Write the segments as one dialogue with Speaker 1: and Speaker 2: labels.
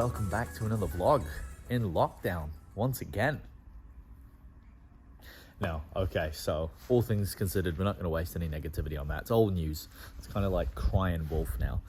Speaker 1: welcome back to another vlog in lockdown once again. No, okay, so all things considered, we're not going to waste any negativity on that. It's old news. It's kind of like crying wolf now.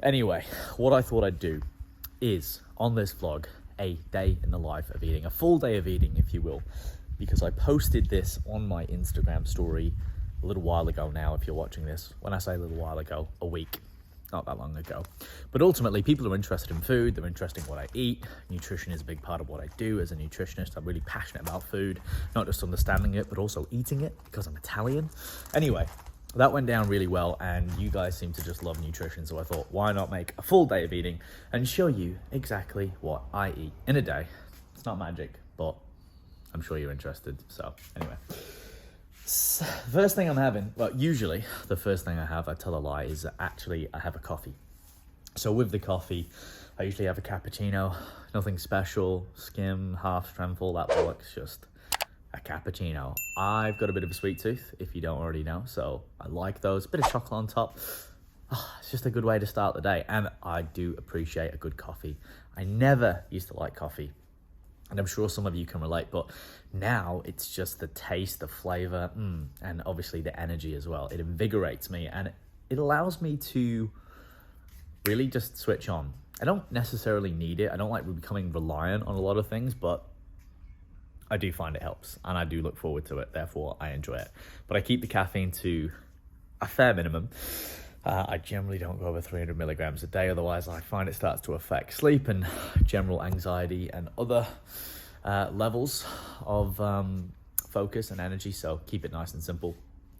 Speaker 1: Anyway, what I thought I'd do is, on this vlog, a day in the life of eating, a full day of eating, if you will, because I posted this on my Instagram story a little while ago now, if you're watching this. When I say a little while ago, a week. Not that long ago. But ultimately, people are interested in food. They're interested in what I eat. Nutrition is a big part of what I do as a nutritionist. I'm really passionate about food, not just understanding it, but also eating it because I'm Italian. Anyway, that went down really well, and you guys seem to just love nutrition. So I thought, why not make a full day of eating and show you exactly what I eat in a day. It's not magic, but I'm sure you're interested. So anyway. First thing I'm having, well, usually the first thing I have, I tell a lie, is actually I have a coffee. So with the coffee, I usually have a cappuccino, nothing special, skim, half strength, all that bollocks, just a cappuccino. I've got a bit of a sweet tooth, if you don't already know, so I like those. Bit of chocolate on top. It's just a good way to start the day, and I do appreciate a good coffee. I never used to like coffee, and I'm sure some of you can relate, but now it's just the taste, the flavor, and obviously the energy as well. It invigorates me, and it allows me to really just switch on. I don't necessarily need it. I don't like becoming reliant on a lot of things, but I do find it helps, and I do look forward to it. Therefore, I enjoy it. But I keep the caffeine to a fair minimum. I generally don't go over 300 milligrams a day, otherwise I find it starts to affect sleep and general anxiety and other levels of focus and energy, so keep it nice and simple.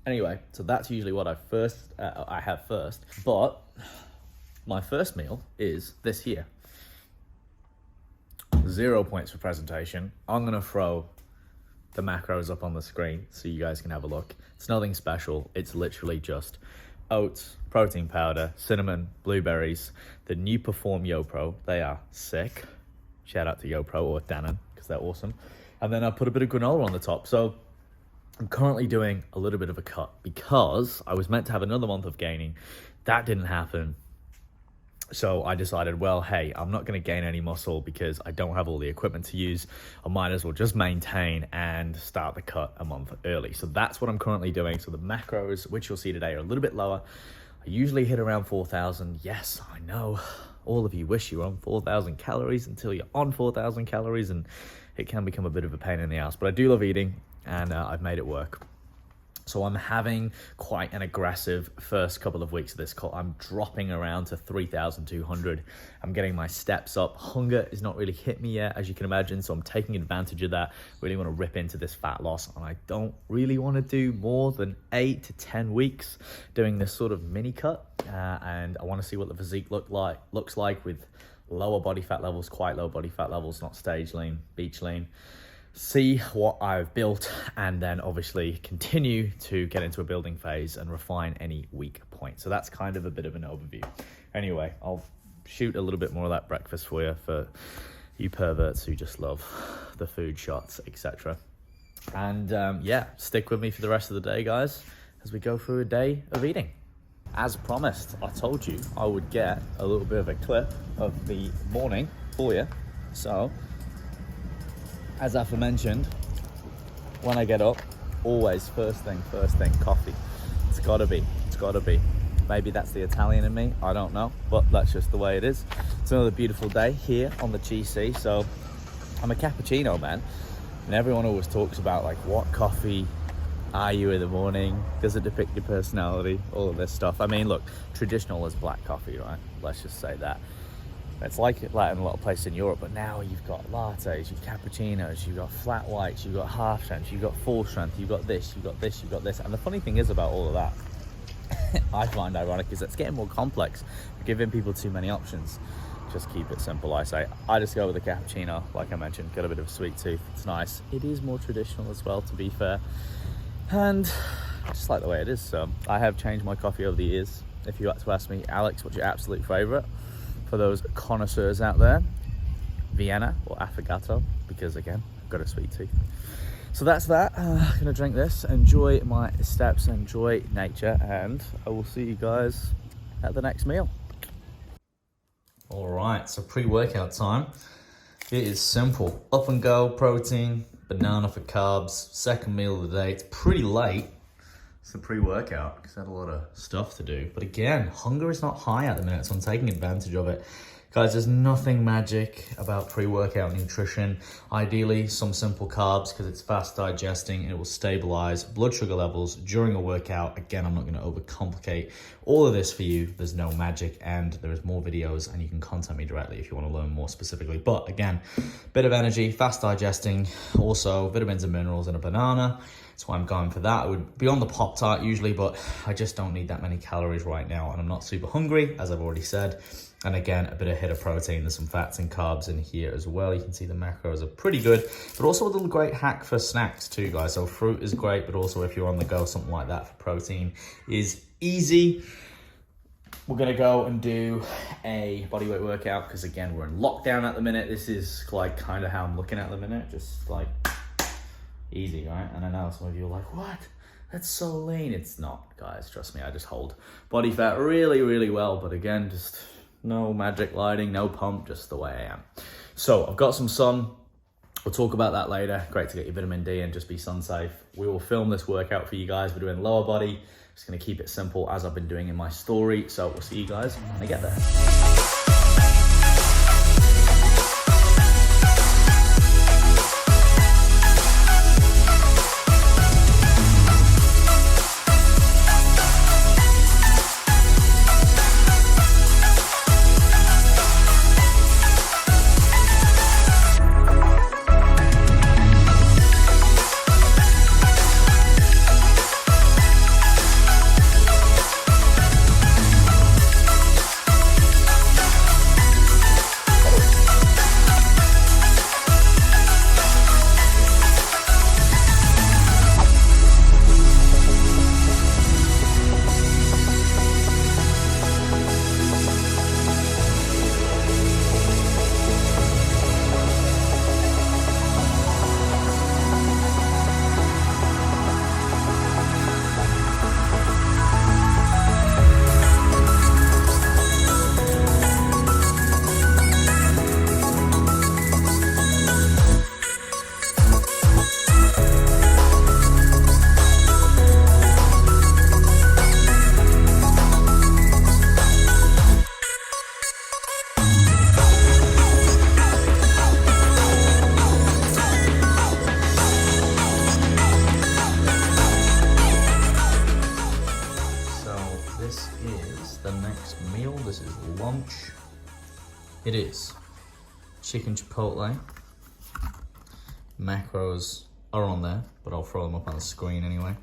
Speaker 1: Anyway, so that's usually what I have first, but my first meal is this here. 0 points for presentation. I'm gonna throw the macros up on the screen so you guys can have a look. It's nothing special, it's literally just oats, protein powder, cinnamon, blueberries, the new Perform YoPro. They are sick. Shout out to YoPro or Dannon, because they're awesome. And then I put a bit of granola on the top. So I'm currently doing a little bit of a cut because I was meant to have another month of gaining. That didn't happen. So I decided, well, hey, I'm not going to gain any muscle because I don't have all the equipment to use. I might as well just maintain and start the cut a month early. So that's what I'm currently doing. So the macros, which you'll see today, are a little bit lower. I usually hit around 4,000. Yes, I know. All of you wish you were on 4,000 calories until you're on 4,000 calories, and it can become a bit of a pain in the ass. But I do love eating, and I've made it work. So I'm having quite an aggressive first couple of weeks of this cut. I'm dropping around to 3,200. I'm getting my steps up. Hunger is not really hit me yet, as you can imagine, so I'm taking advantage of that. Really want to rip into this fat loss, and I don't really want to do more than 8 to 10 weeks doing this sort of mini cut, and I want to see what the physique looks like with lower body fat levels, quite low body fat levels, not stage lean, beach lean. See what I've built, and then obviously continue to get into a building phase and refine any weak points. So that's kind of a bit of an overview. Anyway, I'll shoot a little bit more of that breakfast for you, for you perverts who just love the food shots, etc. And yeah, stick with me for the rest of the day, guys, as we go through a day of eating. As promised, I told you I would get a little bit of a clip of the morning for you. So, as aforementioned, when I get up, always first thing, coffee. It's gotta be. Maybe that's the Italian in me, I don't know, but that's just the way it is. It's another beautiful day here on the GC, so I'm a cappuccino man, and everyone always talks about, like, what coffee are you in the morning? Does it depict your personality? All of this stuff. I mean, look, traditional is black coffee, right? Let's just say that. It's like that in a lot of places in Europe, but now you've got lattes, you've got cappuccinos, you've got flat whites, you've got half strength, you've got full strength, you've got this, you've got this, you've got this. And the funny thing is about all of that, I find ironic, is it's getting more complex. We're giving people too many options. Just keep it simple, I say. I just go with the cappuccino, like I mentioned, got a bit of a sweet tooth, it's nice. It is more traditional as well, to be fair. And I just like the way it is, so I have changed my coffee over the years. If you had to ask me, Alex, what's your absolute favorite? For those connoisseurs out there, Vienna or Affogato, because again, I've got a sweet tooth. So that's that. I'm gonna drink this, enjoy my steps, enjoy nature, and I will see you guys at the next meal. All right, so pre-workout time. It is simple. Up and go protein, banana for carbs, second meal of the day. It's pretty late. It's a pre-workout because I had a lot of stuff to do. But again, hunger is not high at the minute, so I'm taking advantage of it. Guys, there's nothing magic about pre-workout nutrition. Ideally, some simple carbs because it's fast digesting and it will stabilize blood sugar levels during a workout. Again, I'm not going to overcomplicate all of this for you. There's no magic, and there is more videos, and you can contact me directly if you want to learn more specifically. But again, bit of energy, fast digesting, also vitamins and minerals in a banana. That's why I'm going for that. I would be on the Pop-Tart usually, but I just don't need that many calories right now, and I'm not super hungry, as I've already said. And again, a bit of hit of protein. There's some fats and carbs in here as well. You can see the macros are pretty good, but also a little great hack for snacks too, guys. So fruit is great, but also if you're on the go, something like that for protein is easy. We're gonna go and do a bodyweight workout because again, we're in lockdown at the minute. This is like kind of how I'm looking at the minute, just like easy, right? And I know some of you are like, what? That's so lean. It's not, guys, trust me. I just hold body fat really, really well. But again, just no magic lighting, no pump, just the way I am. So I've got some sun. We'll talk about that later. Great to get your vitamin D and just be sun safe. We will film this workout for you guys. We're doing lower body. Just gonna keep it simple as I've been doing in my story. So we'll see you guys when I get there. This is lunch. It is chicken chipotle. Macros are on there, but I'll throw them up on the screen anyway.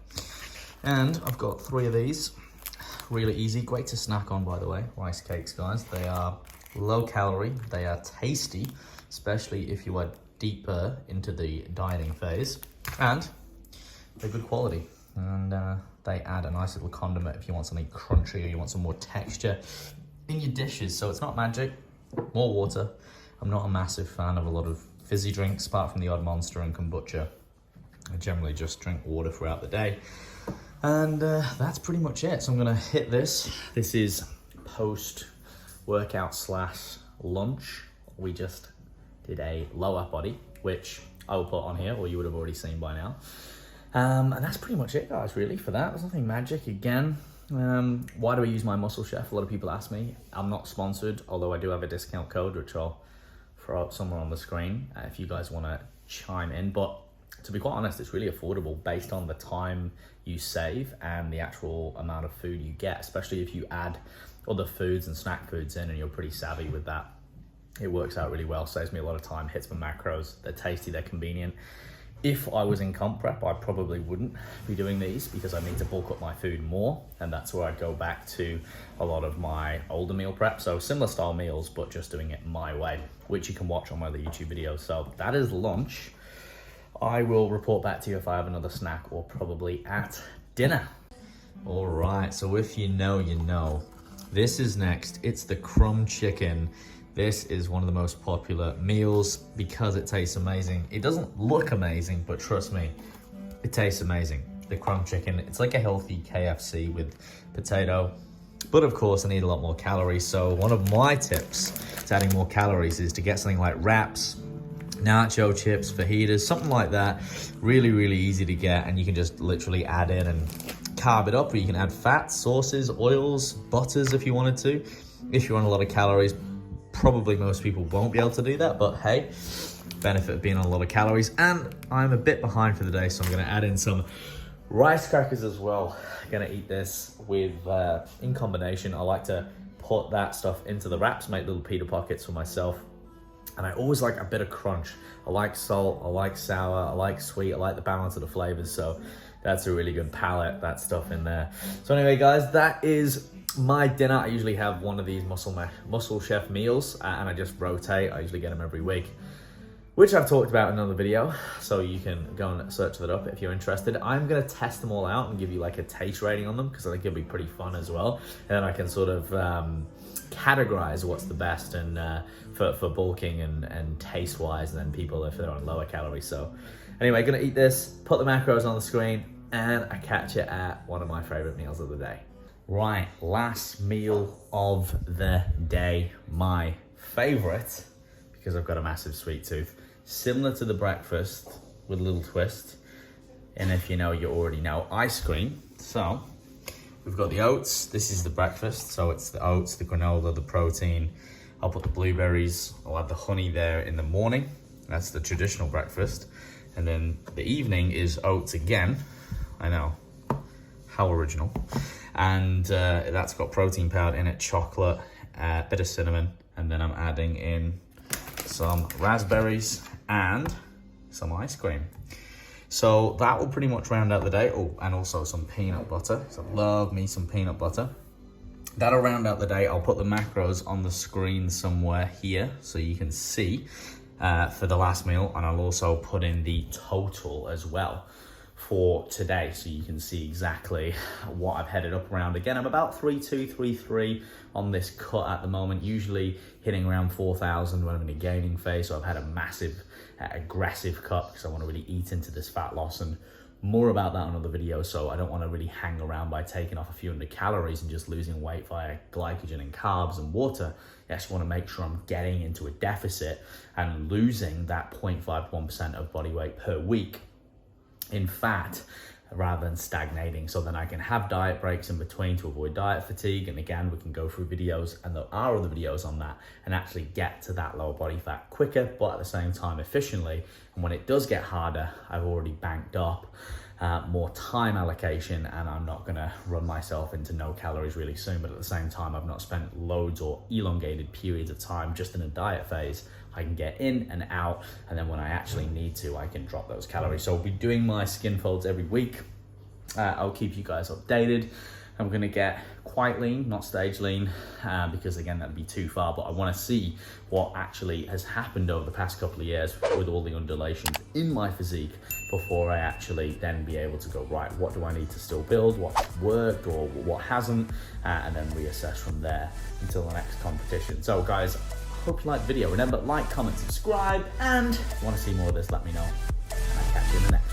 Speaker 1: And I've got 3 of these. Really easy, great to snack on, by the way. Rice cakes, guys. They are low calorie, they are tasty, especially if you are deeper into the dieting phase. And they're good quality. And they add a nice little condiment if you want something crunchy or you want some more texture in your dishes. So it's not magic, more water. I'm not a massive fan of a lot of fizzy drinks, apart from the odd Monster and kombucha. I generally just drink water throughout the day. And that's pretty much it. So I'm gonna hit this. This is post-workout / lunch. We just did a lower body, which I will put on here, or you would have already seen by now. And that's pretty much it, guys, really, for that. There's nothing magic again. Why do I use my Muscle Chef? A lot of people ask me. I'm not sponsored, although I do have a discount code, which I'll throw up somewhere on the screen if you guys want to chime in. But to be quite honest, it's really affordable based on the time you save and the actual amount of food you get, especially if you add other foods and snack foods in and you're pretty savvy with that. It works out really well, saves me a lot of time, hits my macros. They're tasty, they're convenient. If I was in comp prep, I probably wouldn't be doing these because I need to bulk up my food more. And that's where I'd go back to a lot of my older meal prep. So similar style meals, but just doing it my way, which you can watch on my other YouTube videos. So that is lunch. I will report back to you if I have another snack or probably at dinner. All right, so if you know, you know. This is next. It's the crumb chicken. This is one of the most popular meals because it tastes amazing. It doesn't look amazing, but trust me, it tastes amazing. The crumb chicken, it's like a healthy KFC with potato, But of course I need a lot more calories. So one of my tips to adding more calories is to get something like wraps, nacho chips, fajitas, something like that. Really, really easy to get, and you can just literally add in and carb it up, or you can add fats, sauces, oils, butters if you wanted to. If you want a lot of calories, probably most people won't be able to do that, but hey, benefit of being on a lot of calories. And I'm a bit behind for the day, so I'm gonna add in some rice crackers as well. I'm gonna eat this with, in combination, I like to put that stuff into the wraps, make little pita pockets for myself. And I always like a bit of crunch. I like salt, I like sour, I like sweet, I like the balance of the flavors. So that's a really good palette, that stuff in there. So anyway, guys, that is my dinner. I usually have one of these Muscle Chef meals, and I just rotate. I usually get them every week, which I've talked about in another video. So you can go and search that up if you're interested. I'm gonna test them all out and give you like a taste rating on them, because I think it'll be pretty fun as well. And then I can sort of categorize what's the best and for bulking and taste wise, and then people if they're on lower calories. So anyway, gonna eat this, put the macros on the screen, and I catch it at one of my favorite meals of the day. Right, last meal of the day, my favorite, because I've got a massive sweet tooth, similar to the breakfast with a little twist. And if you know, you already know, ice cream. So we've got the oats. This is the breakfast. So it's the oats, the granola, the protein. I'll put the blueberries. I'll add the honey there in the morning. That's the traditional breakfast. And then the evening is oats again. I know, how original. And that's got protein powder in it, chocolate, a bit of cinnamon. And then I'm adding in some raspberries and some ice cream. So that will pretty much round out the day. Oh, and also some peanut butter. So I love me some peanut butter. That'll round out the day. I'll put the macros on the screen somewhere here so you can see for the last meal. And I'll also put in the total as well for today, so you can see exactly what I've headed up around. Again, I'm about 3.2, 3.3 on this cut at the moment, usually hitting around 4,000 when I'm in a gaining phase. So I've had a massive aggressive cut because I want to really eat into this fat loss, and more about that on other videos. So I don't want to really hang around by taking off a few hundred calories and just losing weight via glycogen and carbs and water. I actually want to make sure I'm getting into a deficit and losing that 0.51% of body weight per week in fat, rather than stagnating. So then I can have diet breaks in between to avoid diet fatigue. And again, we can go through videos, and there are other videos on that, and actually get to that lower body fat quicker, but at the same time efficiently. And when it does get harder, I've already banked up more time allocation, and I'm not gonna run myself into no calories really soon. But at the same time, I've not spent loads or elongated periods of time just in a diet phase. I can get in and out, and then when I actually need to, I can drop those calories. So I'll be doing my skin folds every week. I'll keep you guys updated. I'm gonna get quite lean, not stage lean, because again, that'd be too far, but I wanna see what actually has happened over the past couple of years with all the undulations in my physique before I actually then be able to go, right, what do I need to still build, what worked or what hasn't, and then reassess from there until the next competition. So guys, hope you liked the video. Remember, like, comment, subscribe, and if you wanna see more of this, let me know. And I'll catch you in the next one.